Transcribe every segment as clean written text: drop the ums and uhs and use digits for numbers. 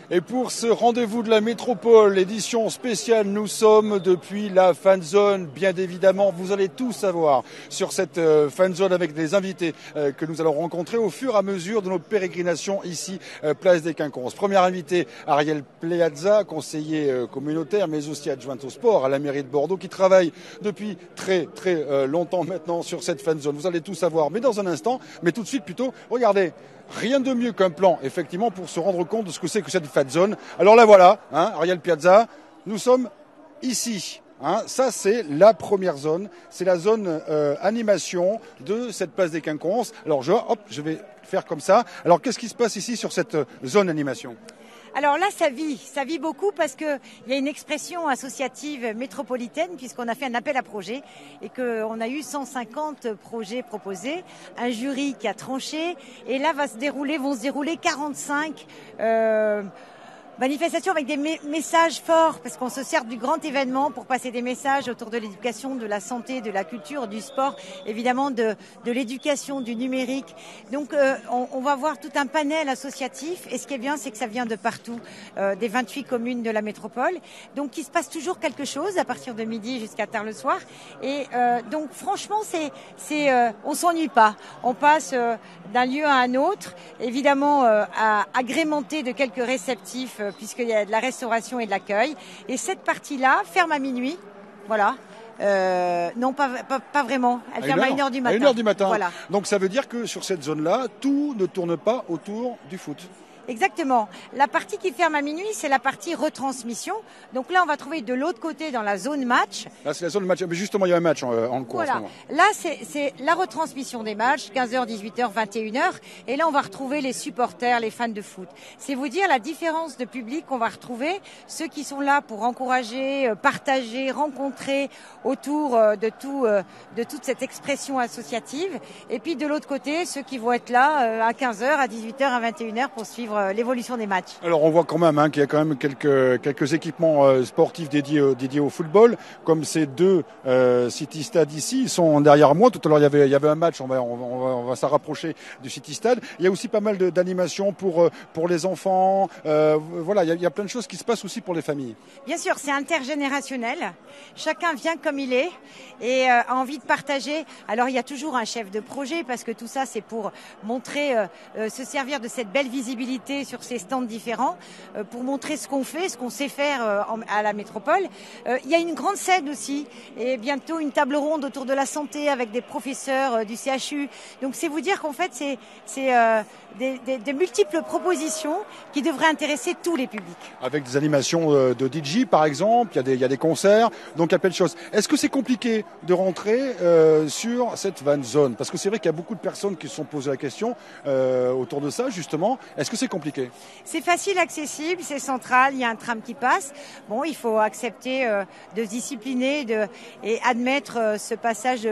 Et pour ce rendez-vous de la métropole, édition spéciale, nous sommes depuis la fan zone. Bien évidemment, vous allez tout savoir sur cette fan zone avec des invités que nous allons rencontrer au fur et à mesure de nos pérégrinations ici, place des Quinconces. Premier invité, Ariel Pleazza, conseiller communautaire, mais aussi adjointe au sport à la mairie de Bordeaux, qui travaille depuis très longtemps maintenant sur cette fan zone. Vous allez tout savoir, mais dans un instant, mais tout de suite plutôt, regardez. Rien de mieux qu'un plan, effectivement, pour se rendre compte de ce que c'est que cette fan zone. Alors là, voilà, Ariel Piazza, nous sommes ici. Ça, c'est la première zone. C'est la zone animation de cette place des Quinconces. Alors, je vais faire comme ça. Alors, qu'est-ce qui se passe ici sur cette zone animation ? Alors là, ça vit beaucoup parce qu'il y a une expression associative métropolitaine puisqu'on a fait un appel à projets et qu'on a eu 150 projets proposés, un jury qui a tranché et là vont se dérouler 45 manifestation avec des messages forts, parce qu'on se sert du grand événement pour passer des messages autour de l'éducation, de la santé, de la culture, du sport, évidemment de l'éducation, du numérique. Donc on va voir tout un panel associatif, et ce qui est bien, c'est que ça vient de partout, des 28 communes de la métropole. Donc il se passe toujours quelque chose à partir de midi jusqu'à tard le soir. Et donc franchement, on s'ennuie pas. On passe d'un lieu à un autre, évidemment agrémenté de quelques réceptifs, puisqu'il y a de la restauration et de l'accueil. Et cette partie-là ferme à minuit. Voilà. Non, pas vraiment. Elle ferme à 1h du matin. À 1h du matin. Voilà. Donc ça veut dire que sur cette zone-là, tout ne tourne pas autour du foot. Exactement. La partie qui ferme à minuit, c'est la partie retransmission. Donc là, on va trouver de l'autre côté dans la zone match. Là, c'est la zone match. Mais justement, il y a un match en cours. Voilà. En ce moment. Là, c'est la retransmission des matchs, 15h, 18h, 21h. Et là, on va retrouver les supporters, les fans de foot. C'est vous dire la différence de public qu'on va retrouver. Ceux qui sont là pour encourager, partager, rencontrer autour de toute cette expression associative. Et puis, de l'autre côté, ceux qui vont être là à 15h, à 18h, à 21h pour suivre l'évolution des matchs. Alors on voit quand même qu'il y a quand même quelques équipements sportifs dédiés au football, comme ces deux City Stade ici, ils sont derrière moi. Tout à l'heure il y avait un match, on va s'en rapprocher du City Stade. Il y a aussi pas mal d'animations pour les enfants. Voilà, il y a plein de choses qui se passent aussi pour les familles. Bien sûr, c'est intergénérationnel. Chacun vient comme il est et a envie de partager. Alors il y a toujours un chef de projet parce que tout ça c'est pour montrer, se servir de cette belle visibilité sur ces stands différents pour montrer ce qu'on fait, ce qu'on sait faire à la métropole. Il y a une grande scène aussi et bientôt une table ronde autour de la santé avec des professeurs du CHU. Donc c'est vous dire qu'en fait c'est des multiples propositions qui devraient intéresser tous les publics. Avec des animations de DJ par exemple, il y a des concerts, donc il y a plein de choses. Est-ce que c'est compliqué de rentrer sur cette fan zone ? Parce que c'est vrai qu'il y a beaucoup de personnes qui se sont posées la question autour de ça justement. Est-ce que c'est compliqué ? C'est facile, accessible, c'est central, il y a un tram qui passe. Bon, il faut accepter de se discipliner et admettre ce passage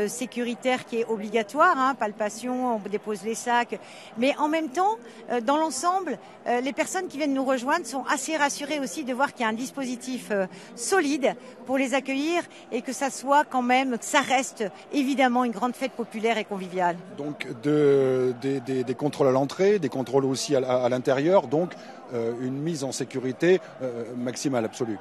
sécuritaire qui est obligatoire, palpation, on dépose les sacs. Mais en même temps, dans l'ensemble, les personnes qui viennent nous rejoindre sont assez rassurées aussi de voir qu'il y a un dispositif solide pour les accueillir et que ça soit quand même, que ça reste évidemment une grande fête populaire et conviviale. Donc des contrôles à l'entrée, des contrôles aussi à l'intérieur, donc une mise en sécurité maximale, absolue.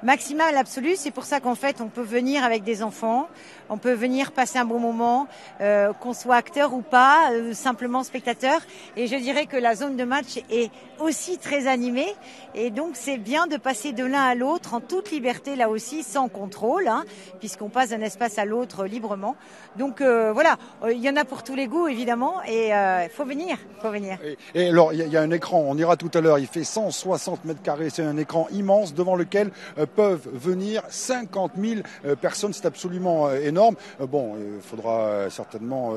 Maximale, absolue, c'est pour ça qu'en fait on peut venir avec des enfants, on peut venir passer un bon moment, qu'on soit acteur ou pas, simplement spectateur. Et je dirais que la zone de match est aussi très animée et donc c'est bien de passer de l'un à l'autre en toute liberté là aussi, sans contrôle, puisqu'on passe d'un espace à l'autre librement. Donc voilà, il y en a pour tous les goûts évidemment et faut venir. Et alors il y a un écran, on ira tout à l'heure, il fait 160 mètres carrés, c'est un écran immense devant lequel peuvent venir 50 000 personnes, c'est absolument énorme. Bon, il faudra certainement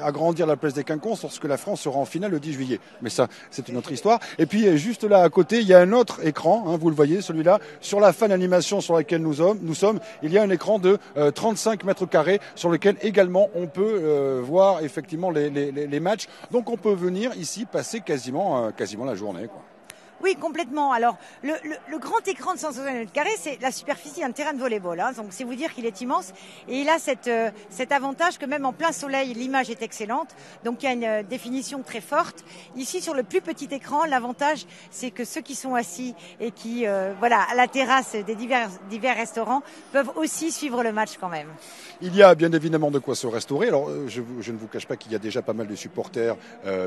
agrandir la place des Quinconces lorsque la France sera en finale le 10 juillet. Mais ça, c'est une autre histoire. Et puis juste là à côté, il y a un autre écran, vous le voyez, celui-là, sur la fan animation sur laquelle nous sommes, il y a un écran de 35 mètres carrés sur lequel également on peut voir effectivement les matchs. Donc on peut venir ici passer quasiment la journée, quoi. Oui, complètement. Alors, le grand écran de 160 mètres carrés, c'est la superficie d'un terrain de volley-ball. Hein. Donc, c'est vous dire qu'il est immense. Et il a cet avantage que même en plein soleil, l'image est excellente. Donc, il y a une définition très forte. Ici, sur le plus petit écran, l'avantage, c'est que ceux qui sont assis et qui, voilà, à la terrasse des divers restaurants, peuvent aussi suivre le match quand même. Il y a bien évidemment de quoi se restaurer. Alors, je ne vous cache pas qu'il y a déjà pas mal de supporters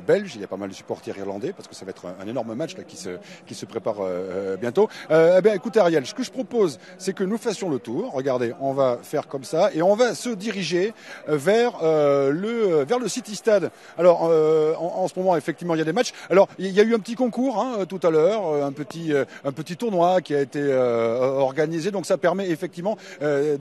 belges, il y a pas mal de supporters irlandais, parce que ça va être un énorme match là, qui se prépare bientôt. Eh bien, écoutez Ariel, ce que je propose, c'est que nous fassions le tour. Regardez, on va faire comme ça et on va se diriger vers le City Stade. Alors, en ce moment, effectivement, il y a des matchs. Alors, il y a eu un petit concours hein, tout à l'heure, un petit tournoi qui a été organisé. Donc, ça permet effectivement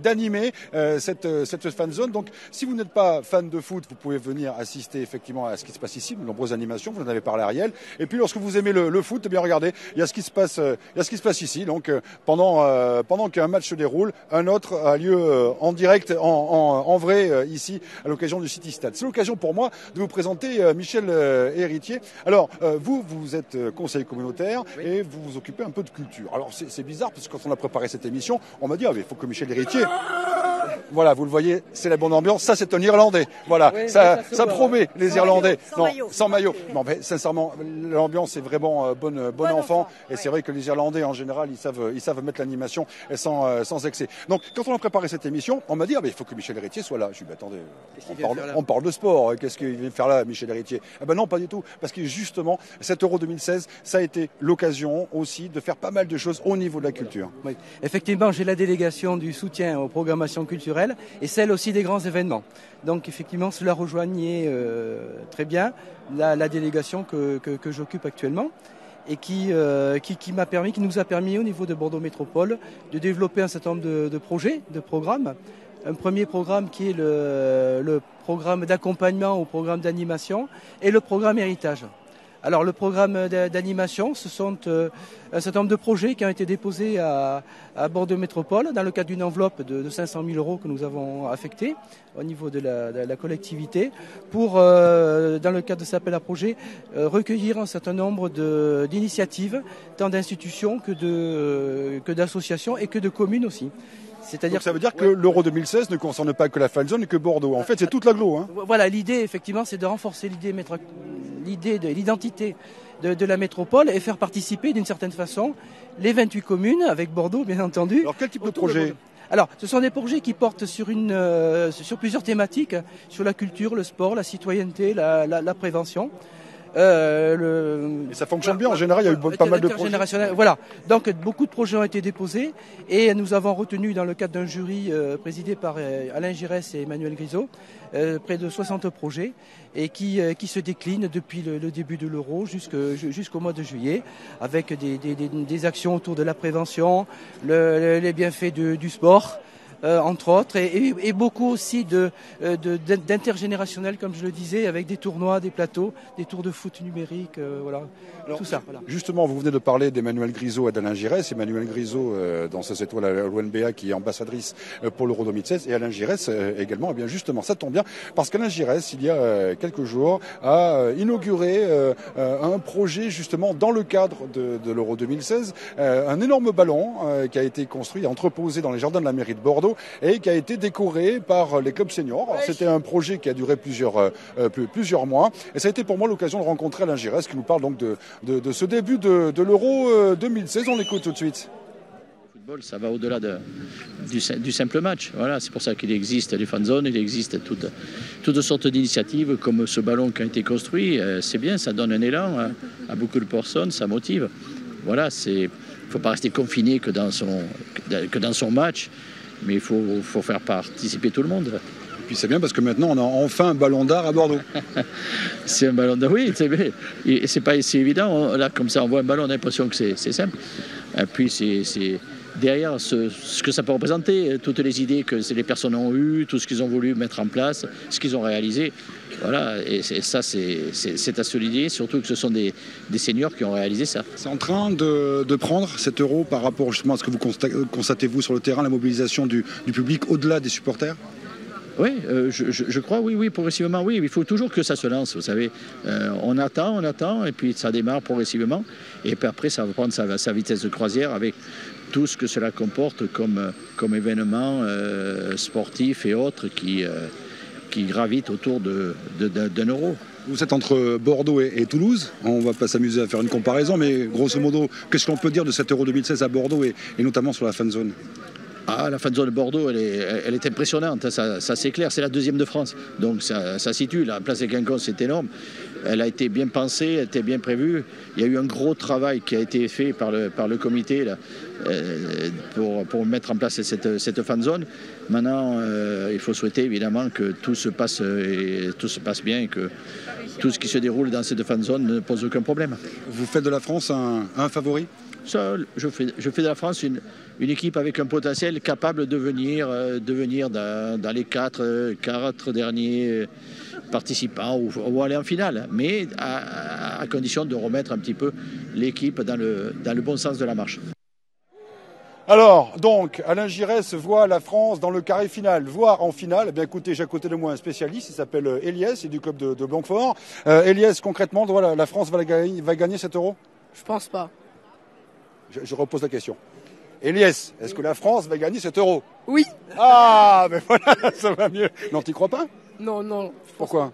d'animer cette fan zone. Donc, si vous n'êtes pas fan de foot, vous pouvez venir assister effectivement à ce qui se passe ici, de nombreuses animations. Vous en avez parlé, Ariel. Et puis, lorsque vous aimez le foot, eh bien, regardez, il y a ce qui se passe ici. Donc, pendant qu'un match se déroule, un autre a lieu en direct, en vrai, ici, à l'occasion du City Stade. C'est l'occasion pour moi de vous présenter Michel Héritier. Alors, vous êtes conseiller communautaire et vous vous occupez un peu de culture. Alors, c'est bizarre parce que quand on a préparé cette émission, on m'a dit, ah, mais il faut que Michel Héritier... Voilà, vous le voyez, c'est la bonne ambiance. Ça, c'est un Irlandais. Voilà, oui, ça promet les Irlandais. Sans maillot. Non, mais sincèrement, l'ambiance est vraiment bon enfant. Et c'est vrai que les Irlandais, en général, ils savent mettre l'animation sans excès. Donc, quand on a préparé cette émission, on m'a dit, ah, mais il faut que Michel Héritier soit là. Je lui ai dit, attendez, on parle de sport. Qu'est-ce qu'il vient faire là, Michel Héritier? Eh ben non, pas du tout. Parce que justement, cet Euro 2016, ça a été l'occasion aussi de faire pas mal de choses au niveau de la culture. Oui. Effectivement, j'ai la délégation du soutien aux programmations culturelles et celle aussi des grands événements. Donc effectivement, cela rejoignait très bien la délégation que j'occupe actuellement et qui nous a permis au niveau de Bordeaux Métropole de développer un certain nombre de projets, de programmes. Un premier programme qui est le programme d'accompagnement au programme d'animation et le programme héritage. Alors le programme d'animation, ce sont un certain nombre de projets qui ont été déposés à Bordeaux Métropole dans le cadre d'une enveloppe de 500 000 € que nous avons affectée au niveau de la collectivité pour, dans le cadre de cet appel à projet, recueillir un certain nombre d'initiatives, tant d'institutions que d'associations et que de communes aussi. Donc ça veut dire que l'Euro 2016 ne concerne pas que la fan zone et que Bordeaux. En fait, c'est toute l'agglo. Hein. Voilà, l'idée, effectivement, c'est de renforcer l'identité de la métropole et faire participer d'une certaine façon les 28 communes, avec Bordeaux, bien entendu. Alors, quel type de projet ? Alors, ce sont des projets qui portent sur plusieurs thématiques, sur la culture, le sport, la citoyenneté, la prévention. Et ça fonctionne bien en général, il y a eu pas mal de projets. Voilà, donc beaucoup de projets ont été déposés et nous avons retenu dans le cadre d'un jury présidé par Alain Giresse et Emmanuel Grisot près de 60 projets et qui se déclinent depuis le début de l'Euro jusqu'au mois de juillet avec des actions autour de la prévention, les bienfaits du sport. Entre autres, et beaucoup aussi d'intergénérationnel, comme je le disais, avec des tournois, des plateaux, des tours de foot numériques, voilà. Alors, tout ça. Voilà. Justement, vous venez de parler d'Emmanuel Grisot et d'Alain Giresse. Emmanuel Grisot, dans cette étoile à l'ONBA, qui est ambassadrice pour l'Euro 2016, et Alain Giresse également. Eh bien, justement, ça tombe bien, parce qu'Alain Giresse, il y a quelques jours, a inauguré un projet, justement, dans le cadre de l'Euro 2016, un énorme ballon qui a été construit et entreposé dans les jardins de la mairie de Bordeaux, et qui a été décoré par les clubs seniors. C'était un projet qui a duré plusieurs mois, et ça a été pour moi l'occasion de rencontrer Alain Giresse qui nous parle donc de ce début de l'Euro 2016. On l'écoute tout de suite. Le football, ça va au-delà du simple match. Voilà, c'est pour ça qu'il existe les fan zones, il existe toutes sortes d'initiatives comme ce ballon qui a été construit. C'est bien, ça donne un élan à beaucoup de personnes, ça motive. Voilà, il ne faut pas rester confiné que dans son match. Mais il faut faire participer tout le monde. Et puis c'est bien parce que maintenant on a enfin un ballon d'art à Bordeaux. C'est un ballon d'art, oui, c'est bien. Et c'est évident, là comme ça on voit un ballon, on a l'impression que c'est simple. Et puis c'est derrière ce que ça peut représenter, toutes les idées que les personnes ont eues, tout ce qu'ils ont voulu mettre en place, ce qu'ils ont réalisé. Voilà, et ça c'est à souligner, surtout que ce sont des seniors qui ont réalisé ça. C'est en train de prendre cet euro par rapport justement à ce que vous constatez-vous sur le terrain, la mobilisation du public au-delà des supporters ? Oui, je crois, oui, progressivement, oui. Il faut toujours que ça se lance, vous savez. On attend, et puis ça démarre progressivement. Et puis après, ça va prendre sa vitesse de croisière avec tout ce que cela comporte comme événements sportifs et autres qui gravitent autour d'un euro. Vous êtes entre Bordeaux et Toulouse. On ne va pas s'amuser à faire une comparaison, mais grosso modo, qu'est-ce qu'on peut dire de cet Euro 2016 à Bordeaux et notamment sur la fan zone? La fan zone de Bordeaux, elle est impressionnante, ça c'est clair, c'est la deuxième de France. Donc ça situe, la place des Quinconces, c'est énorme. Elle a été bien pensée, elle a été bien prévue. Il y a eu un gros travail qui a été fait par le comité là, pour mettre en place cette fan zone. Maintenant, il faut souhaiter évidemment que tout se passe bien et que tout ce qui se déroule dans cette fan zone ne pose aucun problème. Vous faites de la France un favori? Ça, je fais de la France une équipe avec un potentiel capable de venir dans les quatre derniers participants ou aller en finale, mais à condition de remettre un petit peu l'équipe dans le bon sens de la marche. Alors, donc, Alain Giresse voit la France dans le carré final, voire en finale. Eh bien, écoutez, j'ai à côté de moi un spécialiste, il s'appelle Eliès, il est du club de Blanquefort. Eliès, concrètement, voilà, la France va gagner cet euro? Je pense pas. Je repose la question. Eliès, est-ce que la France va gagner cet euro? Oui. Ah, mais voilà, ça va mieux. Non, t'y crois pas? Non. Pourquoi?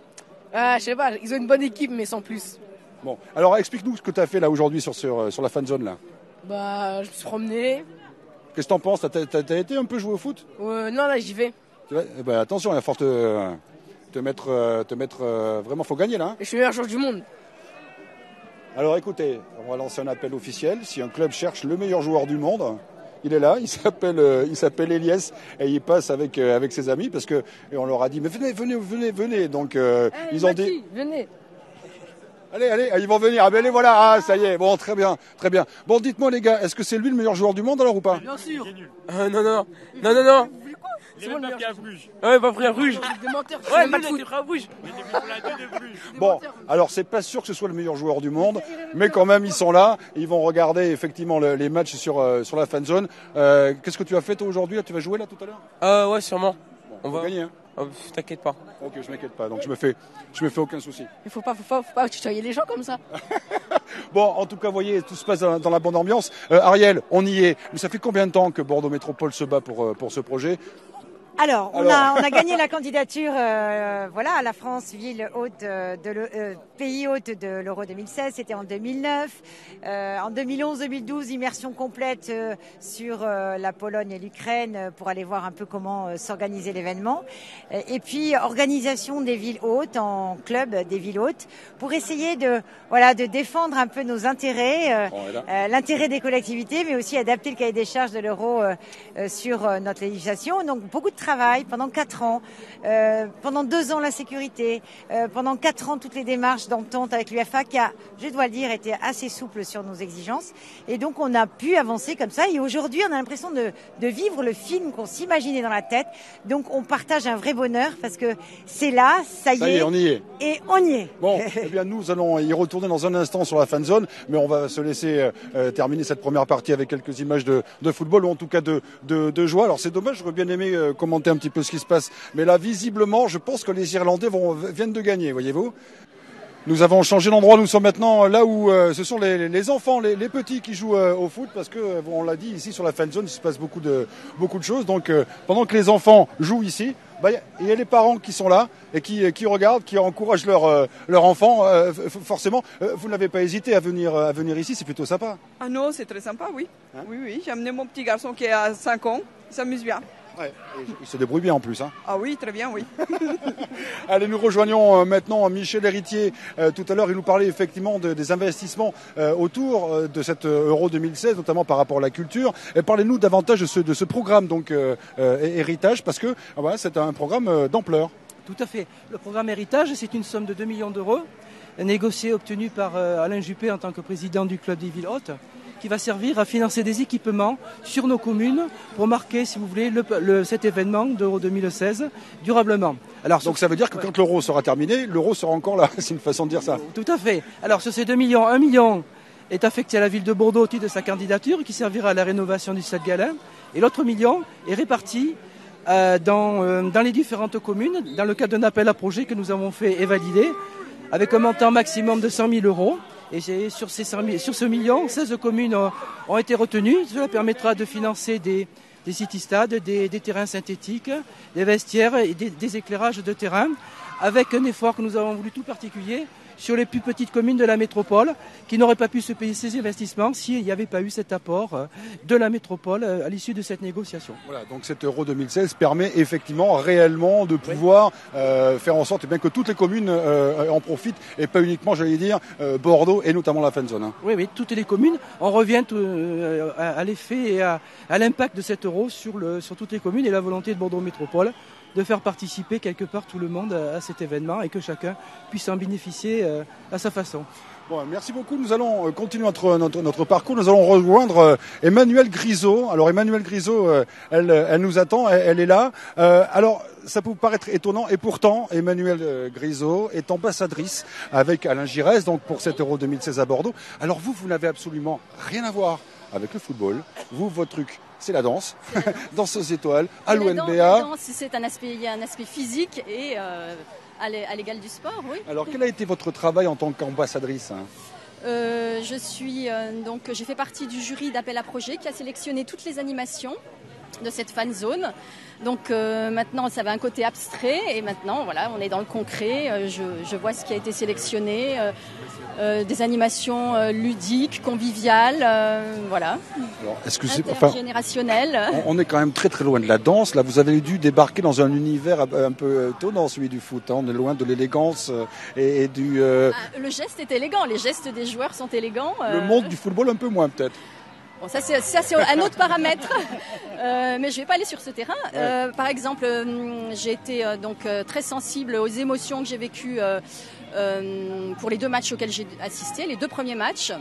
Je sais pas, ils ont une bonne équipe, mais sans plus. Bon, alors explique-nous ce que tu as fait là aujourd'hui sur la fan zone là. Je me suis promené. Qu'est-ce que t'en penses? T'as été un peu jouer au foot? Non, là, j'y vais. Attention, il va falloir te mettre vraiment, faut gagner là. Hein. Je suis le meilleur joueur du monde. Alors écoutez, on va lancer un appel officiel. Si un club cherche le meilleur joueur du monde, il est là, il s'appelle Eliès et il passe avec ses amis parce que et on leur a dit mais venez. Donc ils ont dit venez. Allez, ils vont venir. Ah ben les voilà, ça y est. Bon, très bien. Bon, dites-moi les gars, est-ce que c'est lui le meilleur joueur du monde alors ou pas? Bien sûr. Non. C'est moi le meilleur. Ouais, pas pris à Bruges. Des menteurs. Ouais, mal foutu à Bruges. Bon, alors c'est pas sûr que ce soit le meilleur joueur du monde, mais quand même ils sont là, ils vont regarder effectivement les matchs sur la fan zone. Qu'est-ce que tu as fait toi aujourd'hui? Tu vas jouer là tout à l'heure? Ouais, sûrement. Bon, on va gagner. Hein. T'inquiète pas. Ok, je m'inquiète pas, donc je me fais aucun souci. Il faut pas tutoyer les gens comme ça. Bon, en tout cas, vous voyez, tout se passe dans la bonne ambiance. Ariel, on y est. Mais ça fait combien de temps que Bordeaux Métropole se bat pour ce projet? Alors, on a gagné la candidature, à la France ville hôte pays hôte de l'Euro 2016. C'était en 2009. En 2011-2012, immersion complète sur la Pologne et l'Ukraine pour aller voir un peu comment s'organiser l'événement. Et puis organisation des villes hôtes en club des villes hôtes pour essayer de défendre un peu nos intérêts, l'intérêt des collectivités, mais aussi adapter le cahier des charges de l'Euro sur notre législation. Donc beaucoup de travail pendant 4 ans, pendant 2 ans la sécurité, pendant 4 ans toutes les démarches d'entente avec l'UEFA qui a, je dois le dire, été assez souple sur nos exigences. Et donc on a pu avancer comme ça. Et aujourd'hui on a l'impression de vivre le film qu'on s'imaginait dans la tête. Donc on partage un vrai bonheur parce que c'est là, ça y est, on y est. Et on y est. Bon, eh bien nous allons y retourner dans un instant sur la fan zone, mais on va se laisser terminer cette première partie avec quelques images de football ou en tout cas de joie. Alors c'est dommage, j'aurais bien aimé commenter un petit peu ce qui se passe, mais là visiblement je pense que les Irlandais viennent de gagner, voyez-vous. Nous avons changé d'endroit, nous sommes maintenant là où ce sont les enfants, les petits qui jouent au foot parce que on l'a dit ici sur la fan zone il se passe beaucoup de choses, donc pendant que les enfants jouent ici, il y a les parents qui sont là et qui regardent, qui encouragent leur enfant. Forcément, vous n'avez pas hésité à venir ici, c'est plutôt sympa. Ah non, c'est très sympa, oui. Hein? Oui, j'ai amené mon petit garçon qui a 5 ans, il s'amuse bien. Ouais, il se débrouille bien en plus. Hein. Ah oui, très bien, oui. Allez, nous rejoignons maintenant Michel Héritier. Tout à l'heure, il nous parlait effectivement des investissements autour de cet Euro 2016, notamment par rapport à la culture. Et parlez-nous davantage de ce programme, donc Héritage, parce que c'est un programme d'ampleur. Tout à fait. Le programme Héritage, c'est une somme de 2 millions d'euros, négociée, obtenue par Alain Juppé en tant que président du club des villes hôtes, qui va servir à financer des équipements sur nos communes pour marquer, si vous voulez, cet événement d'Euro 2016 durablement. Alors, donc ça veut dire que quand l'euro sera terminé, l'euro sera encore là, c'est une façon de dire ça. Tout à fait. Alors sur ces 2 millions, 1 million est affecté à la ville de Bordeaux au titre de sa candidature qui servira à la rénovation du stade Gallin et l'autre million est réparti dans les différentes communes, dans le cadre d'un appel à projet que nous avons fait et validé, avec un montant maximum de 100 000 euros. Et sur ce million, 16 communes ont été retenues. Cela permettra de financer des city-stades, des terrains synthétiques, des vestiaires et des éclairages de terrain, avec un effort que nous avons voulu tout particulier sur les plus petites communes de la métropole qui n'auraient pas pu se payer ces investissements s'il n'y avait pas eu cet apport de la métropole à l'issue de cette négociation. Voilà, donc cet Euro 2016 permet effectivement réellement de pouvoir faire en sorte bien que toutes les communes en profitent et pas uniquement, j'allais dire, Bordeaux et notamment la fan zone. Hein. Oui, toutes les communes. On revient à l'effet et à l'impact de cet euro sur toutes les communes et la volonté de Bordeaux Métropole de faire participer quelque part tout le monde à cet événement et que chacun puisse en bénéficier à sa façon. Bon, merci beaucoup. Nous allons continuer notre parcours. Nous allons rejoindre Emmanuelle Grisot. Alors Emmanuelle Grisot, elle nous attend, elle est là. Alors ça peut vous paraître étonnant et pourtant Emmanuelle Grisot est ambassadrice avec Alain Giresse donc pour cet Euro 2016 à Bordeaux. Alors vous n'avez absolument rien à voir avec le football. Vous, votre truc, c'est la danse. Danseuse étoile à l'ONBA. La danse, c'est il y a un aspect physique et à l'égal du sport, oui. Alors quel a été votre travail en tant qu'ambassadrice? J'ai fait partie du jury d'appel à projet qui a sélectionné toutes les animations de cette fan zone. Donc maintenant, ça avait un côté abstrait et maintenant, voilà, on est dans le concret. Je vois ce qui a été sélectionné. Des animations ludiques, conviviales, voilà. Alors, est-ce que intergénérationnelles. On est quand même très très loin de la danse. Là, vous avez dû débarquer dans un univers un peu étonnant, celui du foot. Hein. On est loin de l'élégance et du. Le geste est élégant. Les gestes des joueurs sont élégants. Le monde du football un peu moins peut-être. Bon, ça c'est un autre paramètre, mais je vais pas aller sur ce terrain. Ouais. Par exemple, j'ai été très sensible aux émotions que j'ai vécues pour les 2 matchs auxquels j'ai assisté, les 2 premiers matchs.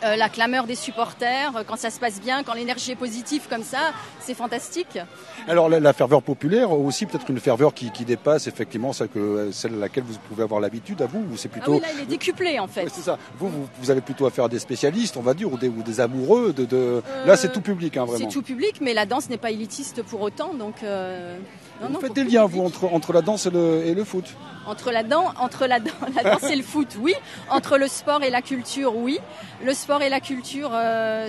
La clameur des supporters, quand ça se passe bien, quand l'énergie est positive comme ça, c'est fantastique. Alors la ferveur populaire, aussi peut-être une ferveur qui dépasse effectivement celle à laquelle vous pouvez avoir l'habitude à vous, ou c'est plutôt... Ah oui, là il est décuplé en fait. Ouais, c'est ça. Vous avez plutôt affaire à des spécialistes, on va dire, ou des amoureux Là c'est tout public, hein, vraiment. C'est tout public, mais la danse n'est pas élitiste pour autant, donc... Vous faites des liens, vous, entre la danse et le foot? Entre la danse et le foot, oui. Entre le sport et la culture, oui. Le sport et la culture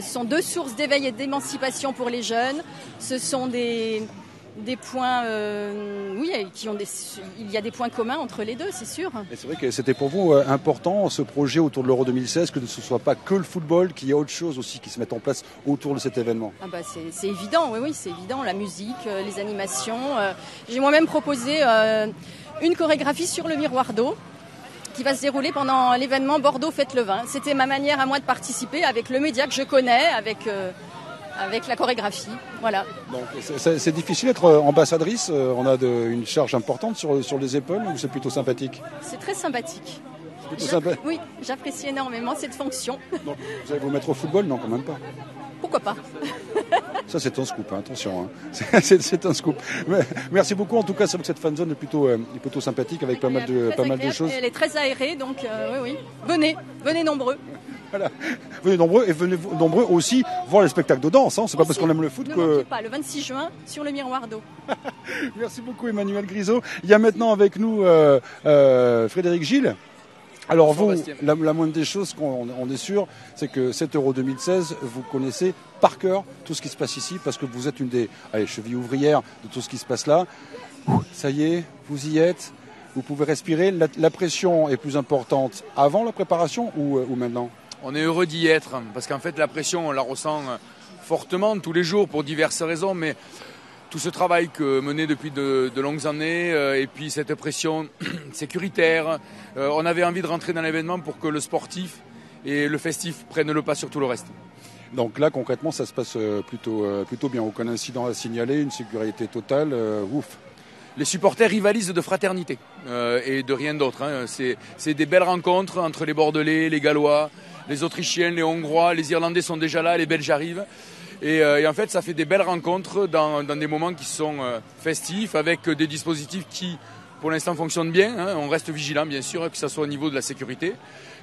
sont 2 sources d'éveil et d'émancipation pour les jeunes. Ce sont des points, il y a des points communs entre les deux, c'est sûr. Et c'est vrai que c'était pour vous important, ce projet autour de l'Euro 2016, que ce ne soit pas que le football, qu'il y ait autre chose aussi qui se mette en place autour de cet événement. Ah bah c'est évident, oui, c'est évident. La musique, les animations. J'ai moi-même proposé une chorégraphie sur le miroir d'eau qui va se dérouler pendant l'événement Bordeaux Fête le Vin. C'était ma manière à moi de participer avec le média que je connais, avec la chorégraphie, voilà. Donc c'est difficile d'être ambassadrice, on a une charge importante sur les épaules, ou c'est plutôt sympathique? C'est très sympathique. Oui, j'apprécie énormément cette fonction. Donc, vous allez vous mettre au football? Non, quand même pas. Pourquoi pas? Ça c'est un scoop, hein, attention. Hein. C'est un scoop. Merci beaucoup, en tout cas c'est vrai que cette fan zone est plutôt sympathique avec pas mal de choses. Elle est très aérée, donc oui. Venez nombreux. Voilà. Venez nombreux et venez nombreux aussi voir les spectacles de danse. Hein. C'est pas parce qu'on aime le foot ne que... manquez pas, le 26 juin sur le miroir d'eau. Merci beaucoup Emmanuelle Grisot. Il y a maintenant avec nous Frédéric Gilles. Alors vous, la moindre des choses qu'on est sûr, c'est que cet Euro 2016, vous connaissez par cœur tout ce qui se passe ici, parce que vous êtes une des chevilles ouvrières de tout ce qui se passe là. Ça y est, vous y êtes, vous pouvez respirer. La pression est plus importante avant la préparation ou maintenant? On est heureux d'y être, parce qu'en fait la pression, on la ressent fortement tous les jours pour diverses raisons, mais tout ce travail que mené depuis de longues années, et puis cette pression sécuritaire, on avait envie de rentrer dans l'événement pour que le sportif et le festif prennent le pas sur tout le reste. Donc là, concrètement, ça se passe plutôt bien. Aucun incident à signaler, une sécurité totale, ouf. Les supporters rivalisent de fraternité et de rien d'autre. Hein. C'est des belles rencontres entre les Bordelais, les Gallois, les Autrichiens, les Hongrois, les Irlandais sont déjà là, les Belges arrivent. Et en fait, ça fait des belles rencontres dans des moments qui sont festifs, avec des dispositifs qui pour l'instant fonctionne bien. Hein. On reste vigilant, bien sûr, que ce soit au niveau de la sécurité,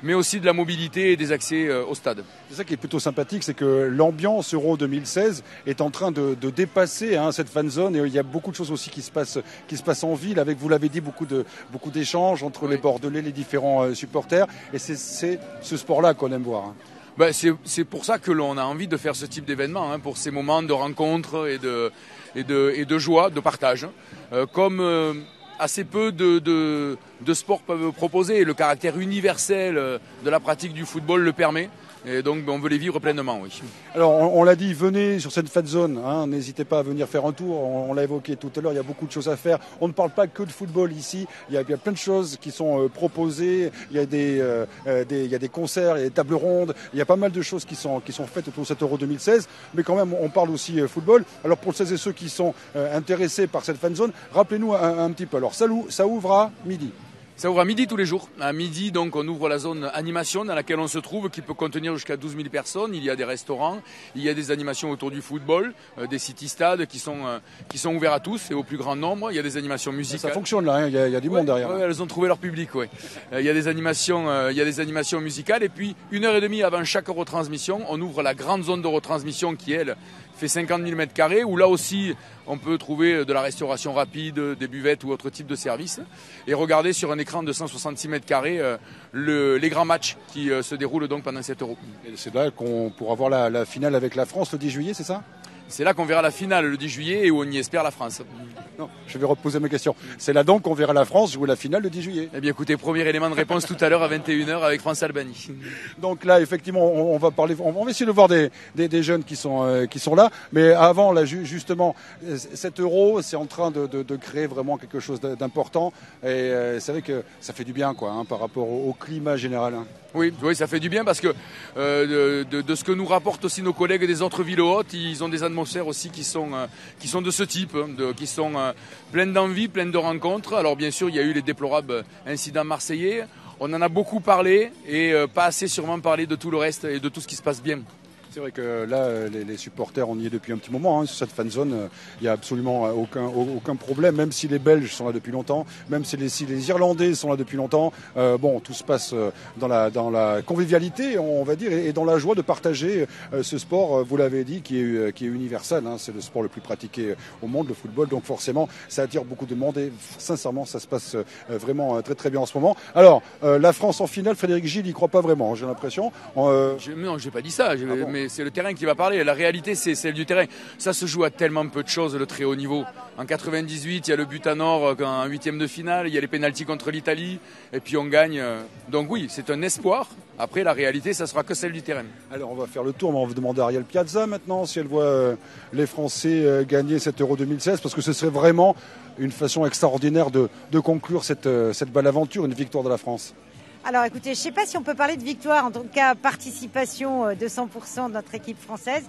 mais aussi de la mobilité et des accès au stade. C'est ça qui est plutôt sympathique, c'est que l'ambiance Euro 2016 est en train de dépasser cette fan zone. Et il y a beaucoup de choses aussi qui se passent en ville, avec, vous l'avez dit, beaucoup d'échanges entre les Bordelais, les différents supporters. Et c'est ce sport-là qu'on aime voir. Hein. Ben, c'est pour ça que l'on a envie de faire ce type d'événement, hein, pour ces moments de rencontre et de joie, de partage. Comme assez peu de sports peuvent proposer, le caractère universel de la pratique du football le permet. Et donc on veut les vivre pleinement, oui. Alors on l'a dit, venez sur cette fan zone, hein, n'hésitez pas à venir faire un tour, on l'a évoqué tout à l'heure, il y a beaucoup de choses à faire. On ne parle pas que de football ici, il y a plein de choses qui sont proposées, il y a des concerts, il y a des tables rondes, il y a pas mal de choses qui sont faites autour de cet Euro 2016, mais quand même on parle aussi football. Alors pour celles et ceux qui sont intéressés par cette fan zone, rappelez-nous un petit peu. Alors ça ouvre à midi. Ça ouvre à midi tous les jours. À midi, donc, on ouvre la zone animation dans laquelle on se trouve, qui peut contenir jusqu'à 12 000 personnes. Il y a des restaurants, il y a des animations autour du football, des city-stades qui sont ouverts à tous et au plus grand nombre. Il y a des animations musicales. Ça fonctionne là, hein, il y a du monde derrière. Ouais, elles ont trouvé leur public, oui. Il y a des animations musicales. Et puis, 1h30 avant chaque retransmission, on ouvre la grande zone de retransmission qui, elle, fait 50 000 m², où là aussi on peut trouver de la restauration rapide, des buvettes ou autre type de service, et regarder sur un écran de 166 m², les grands matchs qui se déroulent donc pendant cet Euro. Et c'est là qu'on pourra voir la finale avec la France le 10 juillet, c'est ça ? C'est là qu'on verra la finale le 10 juillet et où on y espère la France. Non, je vais reposer ma question. C'est là donc qu'on verra la France jouer la finale le 10 juillet. Eh bien écoutez, premier élément de réponse tout à l'heure à 21h avec France-Albanie. Donc là, effectivement, on va essayer de voir des jeunes qui sont là. Mais avant, là, justement, cet Euro, c'est en train de créer vraiment quelque chose d'important. Et c'est vrai que ça fait du bien, quoi, hein, par rapport au climat général. Hein. Oui, ça fait du bien parce que de ce que nous rapportent aussi nos collègues des autres villes hautes, ils ont des atmosphères aussi qui sont de ce type, qui sont pleines d'envie, pleines de rencontres. Alors bien sûr, il y a eu les déplorables incidents marseillais. On en a beaucoup parlé et pas assez sûrement parlé de tout le reste et de tout ce qui se passe bien. C'est vrai que là, les supporters, on y est depuis un petit moment. Hein, sur cette fan zone, il n'y a absolument aucun problème, même si les Belges sont là depuis longtemps, même si les Irlandais sont là depuis longtemps. Bon, tout se passe dans la convivialité, on va dire, et dans la joie de partager ce sport, vous l'avez dit, qui est universel. Hein, c'est le sport le plus pratiqué au monde, le football. Donc forcément, ça attire beaucoup de monde et sincèrement, ça se passe vraiment très très bien en ce moment. Alors, la France en finale, Frédéric Gilles, il n'y croit pas vraiment, j'ai l'impression. Non, j'ai pas dit ça. Mais c'est le terrain qui va parler. La réalité, c'est celle du terrain. Ça se joue à tellement peu de choses, le très haut niveau. En 98, il y a le but à Nord en huitième de finale, il y a les pénaltys contre l'Italie, et puis on gagne. Donc oui, c'est un espoir. Après, la réalité, ça sera que celle du terrain. Alors, on va faire le tour, mais on va demander à Ariel Piazza maintenant si elle voit les Français gagner cet Euro 2016, parce que ce serait vraiment une façon extraordinaire de conclure cette belle aventure, une victoire de la France. Alors écoutez, je ne sais pas si on peut parler de victoire, en tout cas participation de 100% de notre équipe française.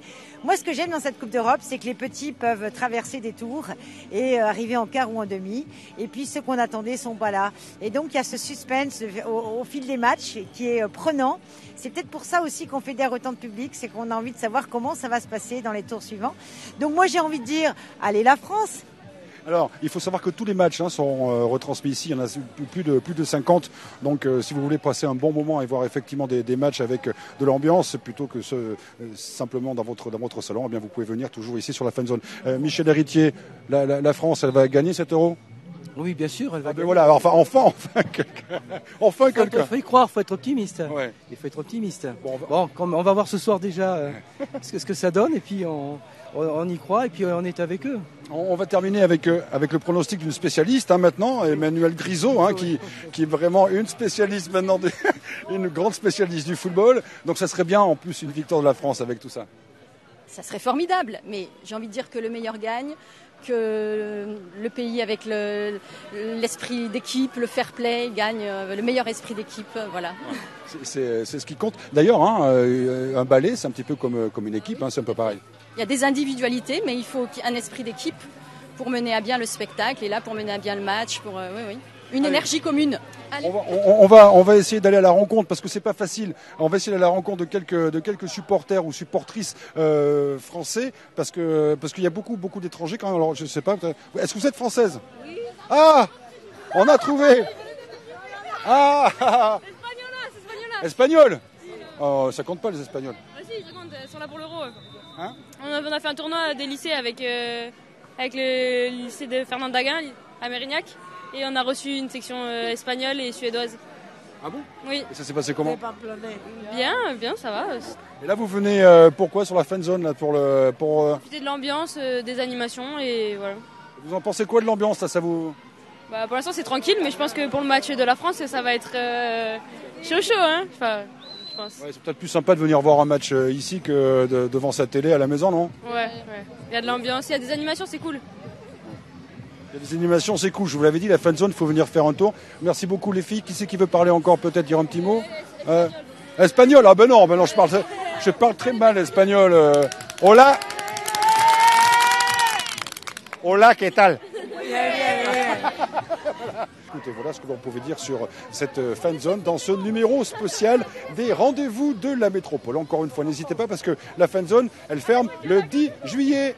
Moi, ce que j'aime dans cette Coupe d'Europe, c'est que les petits peuvent traverser des tours et arriver en quart ou en demi. Et puis ceux qu'on attendait sont pas là. Et donc il y a ce suspense au fil des matchs qui est prenant. C'est peut-être pour ça aussi qu'on fédère autant de public, c'est qu'on a envie de savoir comment ça va se passer dans les tours suivants. Donc moi, j'ai envie de dire, allez la France! Alors, il faut savoir que tous les matchs sont retransmis ici. Il y en a plus de 50. Donc, si vous voulez passer un bon moment et voir effectivement des matchs avec de l'ambiance, plutôt que simplement dans votre salon, eh bien, vous pouvez venir toujours ici sur la fan zone. Michel Héritier, la France, elle va gagner cet Euro ? Oui, bien sûr, elle va gagner. Voilà, enfin quelqu'un. Enfin quelqu'un. Il faut y croire, il faut être optimiste. Ouais. Il faut être optimiste. Bon, on va voir ce soir déjà ce que ça donne, et puis on y croit, et puis on est avec eux. On va terminer avec le pronostic d'une spécialiste maintenant, Emmanuelle Grisot, qui est vraiment une spécialiste maintenant, une grande spécialiste du football. Donc ça serait bien en plus une victoire de la France avec tout ça. Ça serait formidable, mais j'ai envie de dire que le meilleur gagne, que le pays avec l'esprit d'équipe, le fair play gagne, le meilleur esprit d'équipe, voilà. C'est ce qui compte. D'ailleurs, un ballet, c'est un petit peu comme une équipe, c'est un peu pareil. Il y a des individualités, mais il faut un esprit d'équipe pour mener à bien le spectacle et là pour mener à bien le match, oui. Une énergie commune. Allez. On va essayer d'aller à la rencontre parce que c'est pas facile. On va essayer d'aller à la rencontre de quelques supporters ou supportrices français parce qu'il y a beaucoup d'étrangers quand même. Alors je sais pas. Est-ce que vous êtes française ? Oui. Ah, On a trouvé. Ah, Espagnol. Oh, ça compte pas les Espagnols. Ah si, ça compte, ils sont là pour l'Euro. Hein? On a fait un tournoi des lycées avec le lycée de Fernand Daguin à Mérignac. Et on a reçu une section espagnole et suédoise. Ah bon? Oui. Et ça s'est passé comment? Bien, ça va. Et là, vous venez pourquoi sur la fan zone là, pour Profiter de l'ambiance, des animations et voilà. Vous en pensez quoi de l'ambiance là, ça vous... Bah, pour l'instant, c'est tranquille, mais je pense que pour le match de la France, ça va être chaud, hein. Enfin, je pense. Ouais, c'est peut-être plus sympa de venir voir un match ici que devant sa télé à la maison, non? Ouais. Il y a de l'ambiance, il y a des animations, c'est cool. Il y a des animations, c'est cool. Je vous l'avais dit, la fan zone, il faut venir faire un tour. Merci beaucoup les filles. Qui c'est qui veut parler encore, peut-être dire un petit mot? Espagnol? Ah ben non, je parle très mal espagnol. Hola. Hola, ¿qué tal? Écoutez, voilà ce que l'on pouvait dire sur cette fan zone dans ce numéro spécial des rendez-vous de la métropole. Encore une fois, n'hésitez pas parce que la fan zone, elle ferme le 10 juillet.